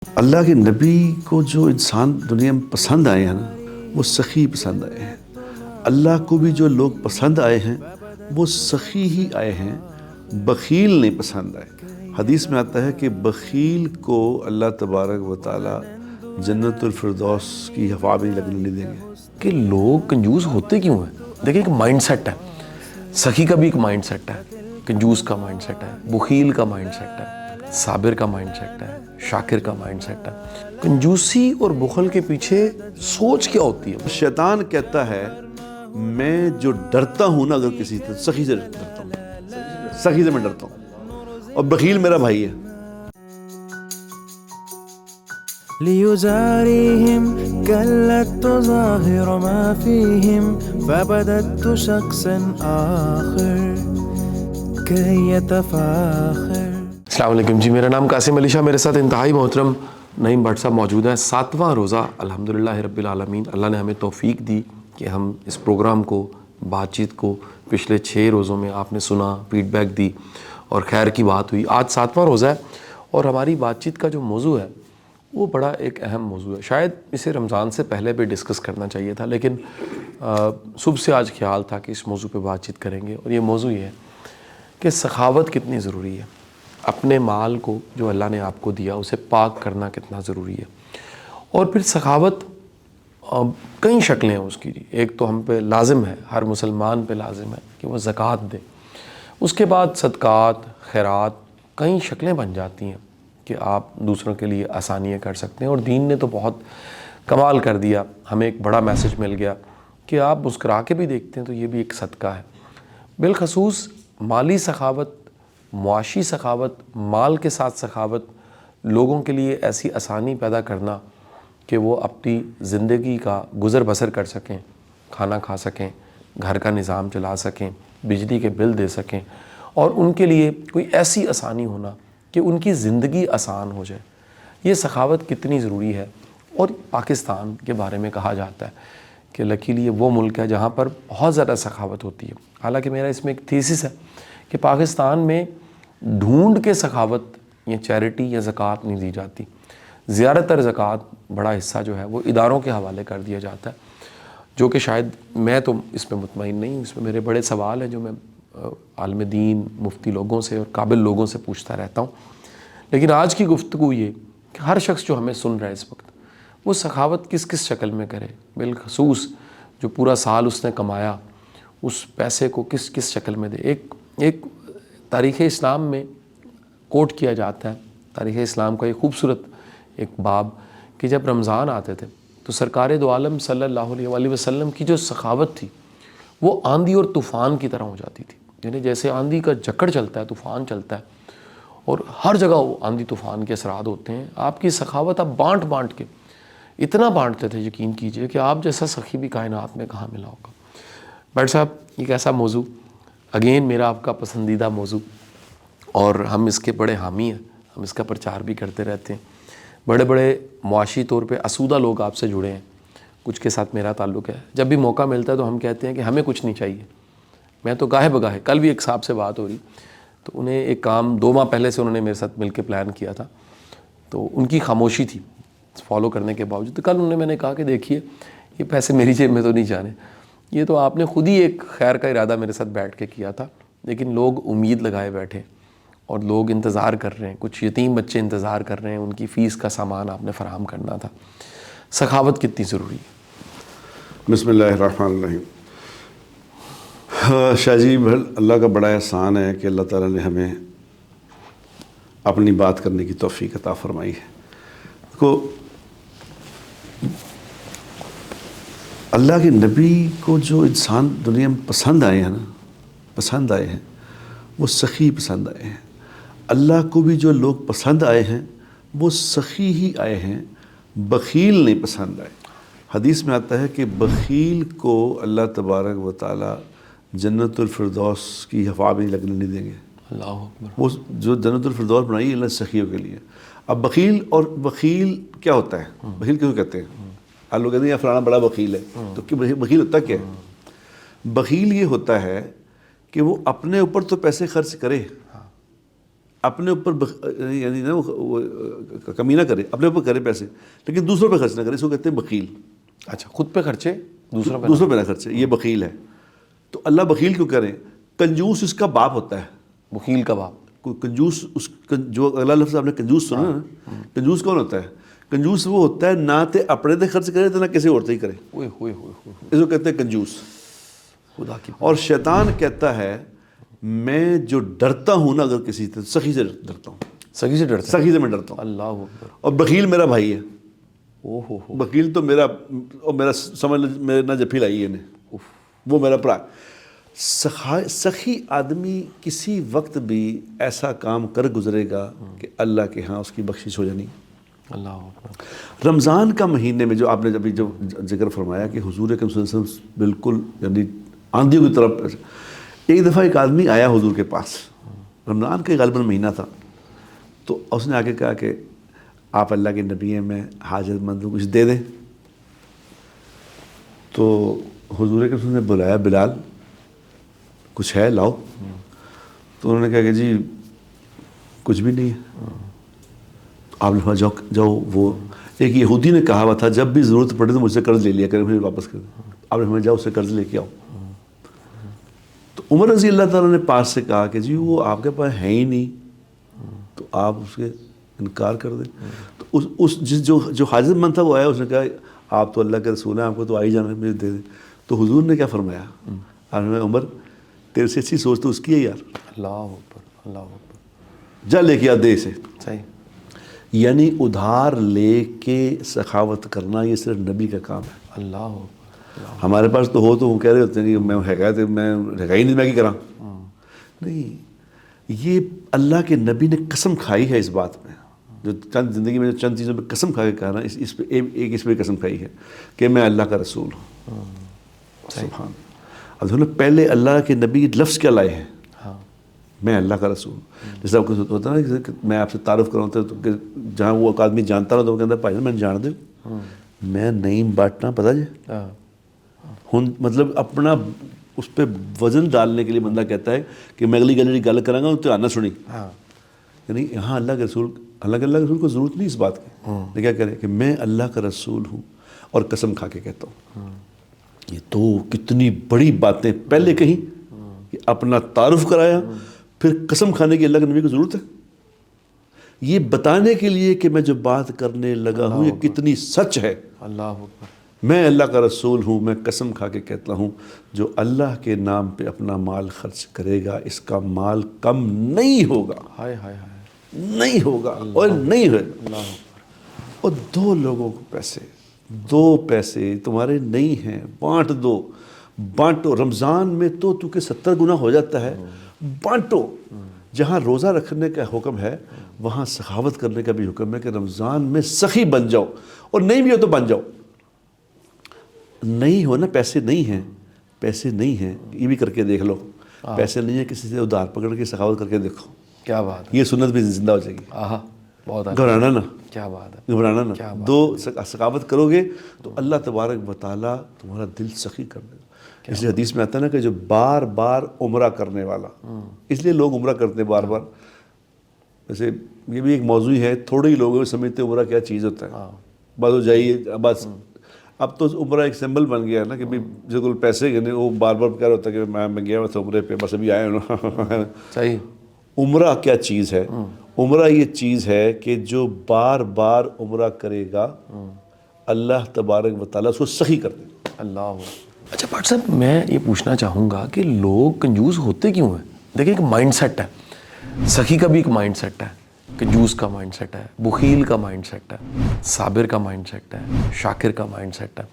اللہ کے نبی کو جو انسان دنیا میں پسند آئے ہیں نا، وہ سخی پسند آئے ہیں۔ اللہ کو بھی جو لوگ پسند آئے ہیں وہ سخی ہی آئے ہیں، بخیل نہیں پسند آئے۔ حدیث میں آتا ہے کہ بخیل کو اللہ تبارک و تعالی جنت الفردوس کی ہوا بھی لگنے نہیں دیں گے۔ کہ لوگ کنجوس ہوتے کیوں ہیں؟ دیکھیں، ایک مائنڈ سیٹ ہے، سخی کا بھی ایک مائنڈ سیٹ ہے، کنجوس کا مائنڈ سیٹ ہے، بخیل کا مائنڈ سیٹ ہے، صابر کا مائنڈ سیٹ ہے، شاکر کا مائنڈ سیٹ ہے۔ کنجوسی اور بخل کے پیچھے سوچ کیا ہوتی ہے؟ شیطان کہتا ہے میں جو ڈرتا ہوں نا، اگر کسی سے سخی سے ڈرتا ہوں، سخی سے میں ڈرتا ہوں، اور بخیل میرا بھائی ہے۔ ليزاريهم كلت تظاهر ما فيهم فبدت شخصا آخر كي يتفاخر۔ السلام علیکم جی، میرا نام قاسم علی شاہ، میرے ساتھ انتہائی محترم نعیم بٹ صاحب موجود ہیں۔ 7واں روزہ الحمدللہ رب العالمین، اللہ نے ہمیں توفیق دی کہ ہم اس پروگرام کو، بات چیت کو پچھلے 6 روزوں میں آپ نے سنا، فیڈ بیک دی اور خیر کی بات ہوئی۔ آج 7واں روزہ ہے اور ہماری بات چیت کا جو موضوع ہے وہ بڑا ایک اہم موضوع ہے۔ شاید اسے رمضان سے پہلے بھی ڈسکس کرنا چاہیے تھا، لیکن صبح سے آج خیال تھا کہ اس موضوع پہ بات چیت کریں گے، اور یہ موضوع یہ ہے کہ سخاوت کتنی ضروری ہے۔ اپنے مال کو جو اللہ نے آپ کو دیا اسے پاک کرنا کتنا ضروری ہے، اور پھر سخاوت کئی شکلیں ہیں اس کی۔ ایک تو ہم پہ لازم ہے، ہر مسلمان پہ لازم ہے کہ وہ زکوٰۃ دے۔ اس کے بعد صدقات، خیرات، کئی شکلیں بن جاتی ہیں کہ آپ دوسروں کے لیے آسانیاں کر سکتے ہیں، اور دین نے تو بہت کمال کر دیا۔ ہمیں ایک بڑا میسج مل گیا کہ آپ مسکرا کے بھی دیکھتے ہیں تو یہ بھی ایک صدقہ ہے۔ بالخصوص مالی سخاوت، معاشی سخاوت، مال کے ساتھ سخاوت، لوگوں کے لیے ایسی آسانی پیدا کرنا کہ وہ اپنی زندگی کا گزر بسر کر سکیں، کھانا کھا سکیں، گھر کا نظام چلا سکیں، بجلی کے بل دے سکیں، اور ان کے لیے کوئی ایسی آسانی ہونا کہ ان کی زندگی آسان ہو جائے۔ یہ سخاوت کتنی ضروری ہے۔ اور پاکستان کے بارے میں کہا جاتا ہے کہ لکیلی یہ وہ ملک ہے جہاں پر بہت زیادہ سخاوت ہوتی ہے۔ حالانکہ میرا اس میں ایک تھیسس ہے کہ پاکستان میں ڈھونڈ کے سخاوت یا چیریٹی یا زکوٰۃ نہیں دی جاتی۔ زیادہ تر زکوٰۃ بڑا حصہ جو ہے وہ اداروں کے حوالے کر دیا جاتا ہے، جو کہ شاید میں تو اس پہ مطمئن نہیں ہوں۔ اس میں میرے بڑے سوال ہیں جو میں عالم دین، مفتی لوگوں سے اور قابل لوگوں سے پوچھتا رہتا ہوں۔ لیکن آج کی گفتگو یہ کہ ہر شخص جو ہمیں سن رہا ہے اس وقت، وہ سخاوت کس کس شکل میں کرے، بالخصوص جو پورا سال اس نے کمایا اس پیسے کو کس کس شکل میں دے۔ ایک تاریخ اسلام میں کوٹ کیا جاتا ہے، تاریخ اسلام کا ایک خوبصورت ایک باب، کہ جب رمضان آتے تھے تو سرکار دو عالم صلی اللہ علیہ وآلہ وسلم کی جو سخاوت تھی وہ آندھی اور طوفان کی طرح ہو جاتی تھی۔ یعنی جیسے آندھی کا جکڑ چلتا ہے، طوفان چلتا ہے، اور ہر جگہ وہ آندھی طوفان کے اثرات ہوتے ہیں، آپ کی سخاوت آپ بانٹ بانٹ کے اتنا بانٹتے تھے، یقین کیجئے کہ آپ جیسا سخی بھی کائنات میں کہاں ملا ہوگا۔ بٹ صاحب، ایک ایسا موضوع، اگین میرا آپ کا پسندیدہ موضوع، اور ہم اس کے بڑے حامی ہیں، ہم اس کا پرچار بھی کرتے رہتے ہیں۔ بڑے بڑے معاشی طور پہ اسودہ لوگ آپ سے جڑے ہیں، کچھ کے ساتھ میرا تعلق ہے۔ جب بھی موقع ملتا ہے تو ہم کہتے ہیں کہ ہمیں کچھ نہیں چاہیے۔ میں تو گاہے بگاہے، کل بھی ایک صاحب سے بات ہو رہی، تو انہیں ایک کام 2 ماہ پہلے سے انہوں نے میرے ساتھ مل کے پلان کیا تھا، تو ان کی خاموشی تھی فالو کرنے کے باوجود۔ تو کل میں نے کہا کہ دیکھیے، یہ پیسے میری جیب میں تو نہیں جانے، یہ تو آپ نے خود ہی ایک خیر کا ارادہ میرے ساتھ بیٹھ کے کیا تھا، لیکن لوگ امید لگائے بیٹھے اور لوگ انتظار کر رہے ہیں، کچھ یتیم بچے انتظار کر رہے ہیں، ان کی فیس کا سامان آپ نے فراہم کرنا تھا۔ سخاوت کتنی ضروری ہے؟ بسم اللہ الرحمن الرحیم۔ شاہ جی، اللہ کا بڑا احسان ہے کہ اللہ تعالیٰ نے ہمیں اپنی بات کرنے کی توفیق عطا فرمائی ہے۔ کو اللہ کے نبی کو جو انسان دنیا میں پسند آئے ہیں نا، پسند آئے ہیں، وہ سخی پسند آئے ہیں۔ اللہ کو بھی جو لوگ پسند آئے ہیں وہ سخی ہی آئے ہیں، بخیل نہیں پسند آئے۔ حدیث میں آتا ہے کہ بخیل کو اللہ تبارک و تعالی جنت الفردوس کی ہوا بھی لگنے نہیں دیں گے۔ اللہ اکبر۔ وہ جو جنت الفردوس بنائی ہے اللہ سخیوں کے لیے۔ اب بخیل کیا ہوتا ہے؟ بخیل کیوں کہتے ہیں؟ آپ لوگ کہتے ہیں فلانا بڑا بخیل ہے، تو کہ بخیل ہوتا کیا ہے؟ بخیل یہ ہوتا ہے کہ وہ اپنے اوپر تو پیسے خرچ کرے، اپنے اوپر یعنی نا وہ کمی نہ کرے، اپنے اوپر کرے پیسے لیکن دوسروں پہ خرچ نہ کرے، اس کو کہتے ہیں بخیل. اچھا، خود پہ خرچے دوسروں پہ نہ خرچے، یہ بخیل ہے. تو اللہ بخیل کیوں کریں؟ کنجوس اس کا باپ ہوتا ہے. بخیل کا باپ. کوئی کنجوس جو اگلا لفظ آپ نے کنجوس سنا نا، کنجوس کون ہوتا ہے؟ کنجوس وہ ہوتا ہے نہ تے اپنے تے خرچ کرے تو نہ کسی اور تے ہی کرے. اس کو کہتے ہیں کنجوس. خدا کی. اور شیطان کہتا ہے میں جو ڈرتا ہوں نا اگر کسی سے، سخی سے ڈرتا ہوں. سخی سے ڈرتا؟ سخی سے میں ڈرتا ہوں. اللہ اکبر. اور بخیل میرا بھائی ہے. اوہ بخیل تو میرا سمجھ میرے نہ جفی لائی ہے، وہ میرا بھرا. سخی آدمی کسی وقت بھی ایسا کام کر گزرے گا کہ اللہ کے ہاں اس کی بخشش ہو جانی. اللہ اکبر. رمضان کا مہینے میں جو آپ نے ابھی جو ذکر فرمایا کہ حضور اکرم صلی اللہ علیہ وسلم بالکل یعنی آندھیوں کی طرف. ایک دفعہ ایک آدمی آیا حضور کے پاس، رمضان کا غالباً مہینہ تھا، تو اس نے آ کے کہا کہ آپ اللہ کے نبی ہیں، میں حاجت مند ہوں، کچھ دے دیں. تو حضور اکرم صلی اللہ علیہ وسلم نے بلایا بلال کچھ ہے لاؤ. تو انہوں نے کہا کہ جی کچھ بھی نہیں ہے. آپ نے جاؤ وہ ایک یہودی نے کہا ہوا تھا جب بھی ضرورت پڑے تو مجھ سے قرض لے لیا کرے، مجھے واپس کر دیں. آپ نے ہمیں جاؤ اس سے قرض لے کے آؤ. تو عمر رضی اللہ تعالیٰ نے پاس سے کہا کہ جی وہ آپ کے پاس ہے ہی نہیں، تو آپ اس کے انکار کر دیں. تو جو حاجت مند تھا وہ آیا، اس نے کہا آپ تو اللہ کے رسول ہیں، آپ کو تو آ ہی جانا ہے، مجھے دے دیں. تو حضور نے کیا فرمایا؟ آپ نے عمر تیرے سے اچھی سوچ تو اس کی ہے یار. اللہ اکبر. اللہ اکبر. جا لے کے آ دے اسے. صحیح. یعنی ادھار لے کے سخاوت کرنا یہ صرف نبی کا کام ہے. اللہ اکبر. ہمارے پاس تو ہو تو وہ کہہ رہے ہوتے ہیں کہ میں ہے ہی نہیں، میں کی کراں. نہیں، یہ اللہ کے نبی نے قسم کھائی ہے اس بات میں، جو چند زندگی میں جو چند چیزوں پہ قسم کھا کے کہا نا، اس پہ ایک اس پہ قسم کھائی ہے کہ میں اللہ کا رسول ہوں. سبحان. اب دیکھو پہلے اللہ کے نبی لفظ کیا لائے ہیں؟ میں اللہ کا رسول. جیسے آپ کو ہوتا ہے نا کہ میں آپ سے تعارف کراؤں تو جہاں وہ ایک آدمی جانتا رہا تو وہ کہتا ہے بھائی میں جان دوں، میں نہیں بانٹنا پتا جی. مطلب اپنا اس پہ وزن ڈالنے کے لیے بندہ کہتا ہے کہ میں اگلی گلی گل کروں گا تو آنا سنی. یعنی یہاں اللہ کے رسول کو ضرورت نہیں اس بات کی. میں کیا کرے کہ میں اللہ کا رسول ہوں اور قسم کھا کے کہتا ہوں. یہ تو کتنی بڑی باتیں پہلے کہیں کہ اپنا تعارف کرایا، پھر قسم کھانے کی اللہ کے نبی کو ضرورت ہے یہ بتانے کے لیے کہ میں جو بات کرنے لگا ہوں یہ کتنی سچ ہے. اللہ اکبر. میں اللہ کا رسول ہوں، میں قسم کھا کے کہتا ہوں جو اللہ کے نام پہ اپنا مال خرچ کرے گا اس کا مال کم نہیں ہوگا. ہائے ہائے ہائے. نہیں ہوگا اور نہیں ہوگا. اور دو لوگوں کو دو پیسے تمہارے نہیں ہیں، بانٹو. رمضان میں تو 70 گنا ہو جاتا ہے، بانٹو. جہاں روزہ رکھنے کا حکم ہے وہاں سخاوت کرنے کا بھی حکم ہے کہ رمضان میں سخی بن جاؤ، اور نہیں بھی ہو تو بن جاؤ. نہیں ہو نا، پیسے نہیں ہیں یہ بھی کر کے دیکھ لو. پیسے نہیں ہیں کسی سے ادھار پکڑ کے سخاوت کر کے دیکھو. کیا بات ہے. یہ سنت بھی زندہ ہو جائے گی. بہت گھبرانا نا. کیا بات ہے. گھبرانا نا. دو سخاوت کرو گے تو اللہ تبارک و تعالیٰ تمہارا دل سخی کر دے گا. اس لیے حدیث میں آتا ہے نا کہ جو بار بار عمرہ کرنے والا، اس لیے لوگ عمرہ کرتے ہیں بار بار. ویسے یہ بھی ایک موضوع ہے، تھوڑے ہی لوگ سمجھتے عمرہ کیا چیز ہوتا ہے. بس ہو جائیے بس. اب تو عمرہ ایک سمبل بن گیا ہے نا کہ جس کو پیسے گئے وہ بار بار کہہ رہا ہوتا ہے کہ میں گیا ہوا تھا عمرے پہ، بس ابھی آئے ہوں. صحیح. عمرہ کیا چیز ہے؟ عمرہ یہ چیز ہے کہ جو بار بار عمرہ کرے گا اللہ تبارک و تعالیٰ اس کو سخی کر دے. اللہ. اچھا بھٹ صاحب، میں یہ پوچھنا چاہوں گا کہ لوگ کنجوس ہوتے کیوں ہیں؟ دیکھیں ایک مائنڈ سیٹ ہے، سخی کا بھی ایک مائنڈ سیٹ ہے، کنجوس کا مائنڈ سیٹ ہے، بخیل کا مائنڈ سیٹ ہے، صابر کا مائنڈ سیٹ ہے، شاکر کا مائنڈ سیٹ ہے.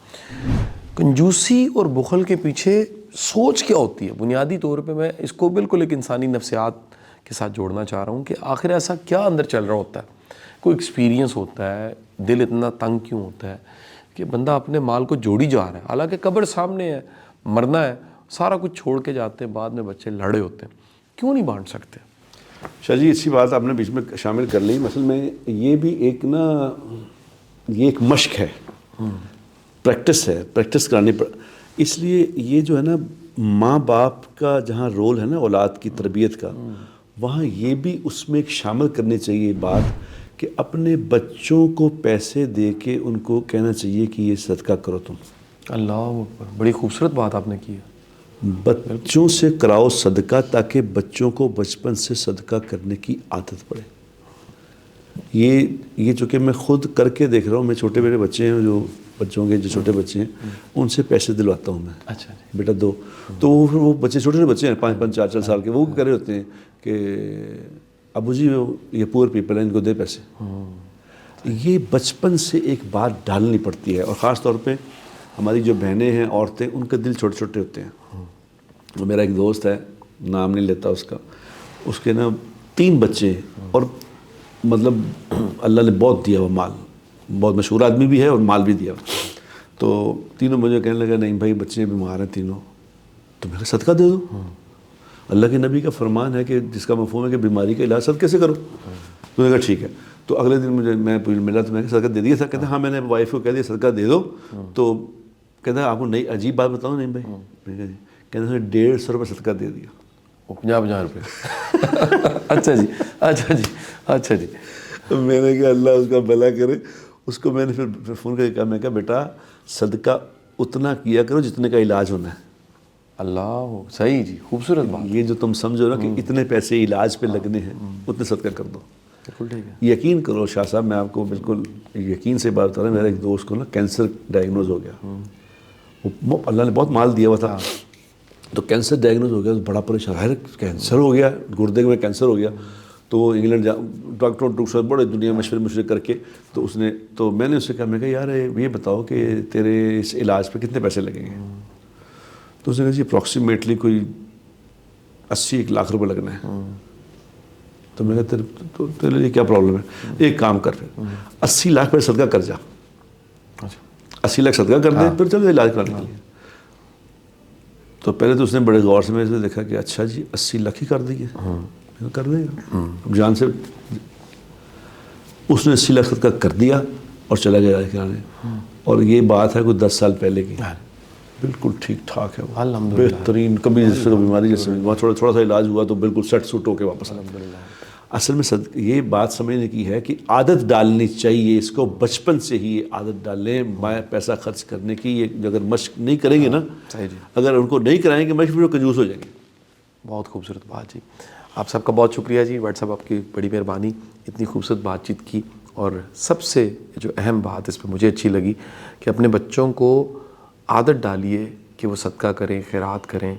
کنجوسی اور بخل کے پیچھے سوچ کیا ہوتی ہے بنیادی طور پہ؟ میں اس کو بالکل ایک انسانی نفسیات کے ساتھ جوڑنا چاہ رہا ہوں کہ آخر ایسا کیا اندر چل رہا ہوتا ہے. کوئی ایکسپیرینس ہوتا ہے، دل اتنا تنگ کیوں ہوتا ہے کہ بندہ اپنے مال کو جوڑی جا رہا ہے، حالانکہ قبر سامنے ہے، مرنا ہے، سارا کچھ چھوڑ کے جاتے ہیں، بعد میں بچے لڑے ہوتے ہیں. کیوں نہیں بانٹ سکتے؟ شاہ جی اچھی بات آپ نے بیچ میں شامل کر لی. مثلا میں یہ بھی ایک یہ ایک مشق ہے، پریکٹس ہے، پریکٹس کرانی اس لیے یہ جو ہے نا ماں باپ کا جہاں رول ہے نا اولاد کی تربیت کا، وہاں یہ بھی اس میں ایک شامل کرنی چاہیے بات کہ اپنے بچوں کو پیسے دے کے ان کو کہنا چاہیے کہ یہ صدقہ کرو تم. اللہ اکبر، بڑی خوبصورت بات آپ نے کی ہے. بچوں سے کراؤ صدقہ تاکہ بچوں کو بچپن سے صدقہ کرنے کی عادت پڑے. یہ چونکہ میں خود کر کے دیکھ رہا ہوں. میں چھوٹے میرے بچے ہیں جو بچوں کے جو چھوٹے بچے ہیں ان سے پیسے دلواتا ہوں میں. اچھا جی. بیٹا دو. تو وہ بچے چھوٹے بچے ہیں 5-5 4 سال کے, وہ کہہ رہے ہوتے ہیں کہ ابو جی یہ پور پیپل ہیں ان کو دے پیسے. یہ بچپن سے ایک بات ڈالنی پڑتی ہے, اور خاص طور پہ ہماری جو بہنیں ہیں عورتیں ان کے دل چھوٹے چھوٹے ہوتے ہیں. میرا ایک دوست ہے, نام نہیں لیتا اس کا, اس کے نا 3 بچے ہیں اور مطلب اللہ نے بہت دیا وہ مال, بہت مشہور آدمی بھی ہے اور مال بھی دیا. تو تینوں مجھے کہنے لگا نہیں بھائی بچے بیمار ہیں تینوں, تو میں نے صدقہ دے دو. اللہ کے نبی کا فرمان ہے کہ جس کا مفہوم ہے کہ بیماری کا علاج صدقے سے کرو. تو نے کہا ٹھیک ہے. تو اگلے دن میں ملا تو میں نے صدقہ دے دیا تھا. کہتے ہیں ہاں میں نے وائف کو کہہ دیا صدقہ دے دو. تو کہتا ہے آپ کو نئی عجیب بات بتاؤں نہیں بھائی, میں نے کہا جی کہتے ہیں 150 روپے صدقہ دے دیا. 50 روپے. اچھا جی اچھا جی اچھا جی. میں نے کہا اللہ اس کا بھلا کرے. اس کو میں نے پھر فون کر کے کہا, میں کہا بیٹا صدقہ اتنا کیا کرو جتنے کا علاج ہونا ہے. اللہ صحیح جی, خوبصورت بات. یہ جو تم سمجھو نا کہ اتنے پیسے علاج پہ لگنے ہیں اتنے صدقہ کر دو. بالکل ٹھیک ہے. یقین کرو شاہ صاحب, میں آپ کو بالکل یقین سے بات بتا رہا ہوں. میرا ایک دوست کو نا کینسر ڈائگنوز ہو گیا. اللہ نے بہت مال دیا ہوا تھا, تو کینسر ڈائگنوز ہو گیا. بڑا پریشان ہے, کینسر ہو گیا, گردے میں کینسر ہو گیا. تو وہ انگلینڈ ڈاکٹر بڑے دنیا مشورے کر کے, تو اس نے, تو میں نے اس سے کہا, میں کہا یار یہ بتاؤ کہ تیرے اس علاج پہ کتنے پیسے لگیں گے. تو اس نے کہا جی اپروکسیمیٹلی کوئی 80-1 لاکھ روپے لگنا ہے. تو میں نے کہا تیرے لیے کیا پرابلم ہے, ایک کام کر پھر 80 لاکھ پہ صدقہ کر جا. 80 لاکھ صدقہ کر دے, پھر چلو علاج کرانے کے لیے. تو پہلے تو اس نے بڑے غور سے میں نے دیکھا کہ اچھا جی 80 لاکھ ہی کر دیے, کر دے گا جان سے. اس نے 80 لاکھ صدقہ کر دیا اور چلا گیا علاج کرانے. اور یہ بات ہے کوئی 10 سال پہلے کی, بالکل ٹھیک ٹھاک ہے, بہترین. کبھی جس سے بیماری جیسے وہاں تھوڑا سا علاج ہوا تو بالکل سیٹ سوٹ ہو کے واپس آ. اصل میں یہ بات سمجھنے کی ہے کہ عادت ڈالنی چاہیے اس کو, بچپن سے ہی عادت ڈالیں پیسہ خرچ کرنے کی. یہ اگر مشق نہیں کریں گے نا, اگر ان کو نہیں کرائیں گے مشق, پھر وہ کنجوس ہو جائیں گے. بہت خوبصورت بات جی. آپ سب کا بہت شکریہ جی. واٹس ایپ آپ کی بڑی مہربانی, اتنی خوبصورت بات چیت کی. اور سب سے جو اہم بات اس پہ مجھے اچھی لگی کہ اپنے بچوں کو عادت ڈالیے کہ وہ صدقہ کریں, خیرات کریں,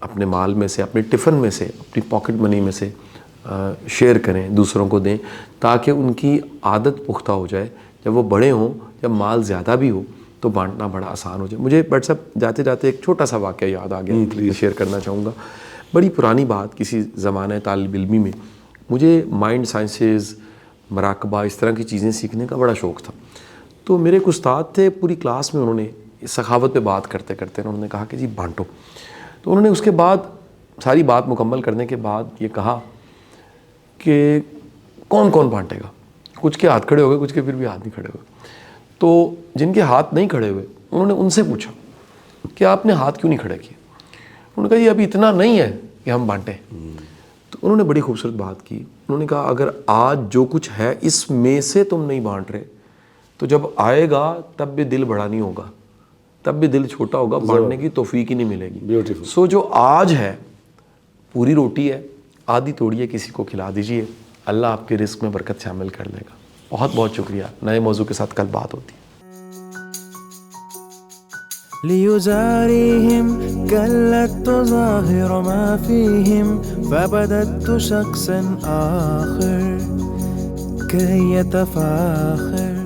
اپنے مال میں سے, اپنے ٹفن میں سے, اپنی پاکٹ منی میں سے شیئر کریں, دوسروں کو دیں, تاکہ ان کی عادت پختہ ہو جائے. جب وہ بڑے ہوں, جب مال زیادہ بھی ہو تو بانٹنا بڑا آسان ہو جائے. مجھے واٹس ایپ جاتے جاتے ایک چھوٹا سا واقعہ یاد آ گیا, شیئر کرنا چاہوں گا. بڑی پرانی بات, کسی زمانہ طالب علمی میں مجھے مائنڈ سائنسز, مراقبہ, اس طرح کی چیزیں سیکھنے کا بڑا شوق تھا. تو میرے ایک استاد تھے, پوری کلاس میں انہوں نے سخاوت پہ بات کرتے کرتے انہوں نے کہا کہ جی بانٹو. تو انہوں نے اس کے بعد ساری بات مکمل کرنے کے بعد یہ کہا کہ کون کون بانٹے گا. کچھ کے ہاتھ کھڑے ہو گئے, کچھ کے پھر بھی ہاتھ نہیں کھڑے ہوئے. تو جن کے ہاتھ نہیں کھڑے ہوئے انہوں نے ان سے پوچھا کہ آپ نے ہاتھ کیوں نہیں کھڑے کیے. انہوں نے کہا یہ ابھی اتنا نہیں ہے کہ ہم بانٹیں. تو انہوں نے بڑی خوبصورت بات کی. انہوں نے کہا اگر آج جو کچھ ہے اس میں سے تم نہیں بانٹ رہے تو جب آئے گا تب بھی دل بڑا نہیں ہوگا, تب بھی دل چھوٹا ہوگا, بانٹنے کی توفیق ہی نہیں ملے گی. سو جو آج ہے پوری روٹی ہے, آدھی توڑیے, کسی کو کھلا دیجیے, اللہ آپ کے رزق میں برکت شامل کر لے گا. بہت بہت شکریہ. نئے موضوع کے ساتھ کل بات ہوتی ہے. ليزاريهم كلت تظاهر ما فيهم فبدت شخصا آخر كي يتفاخر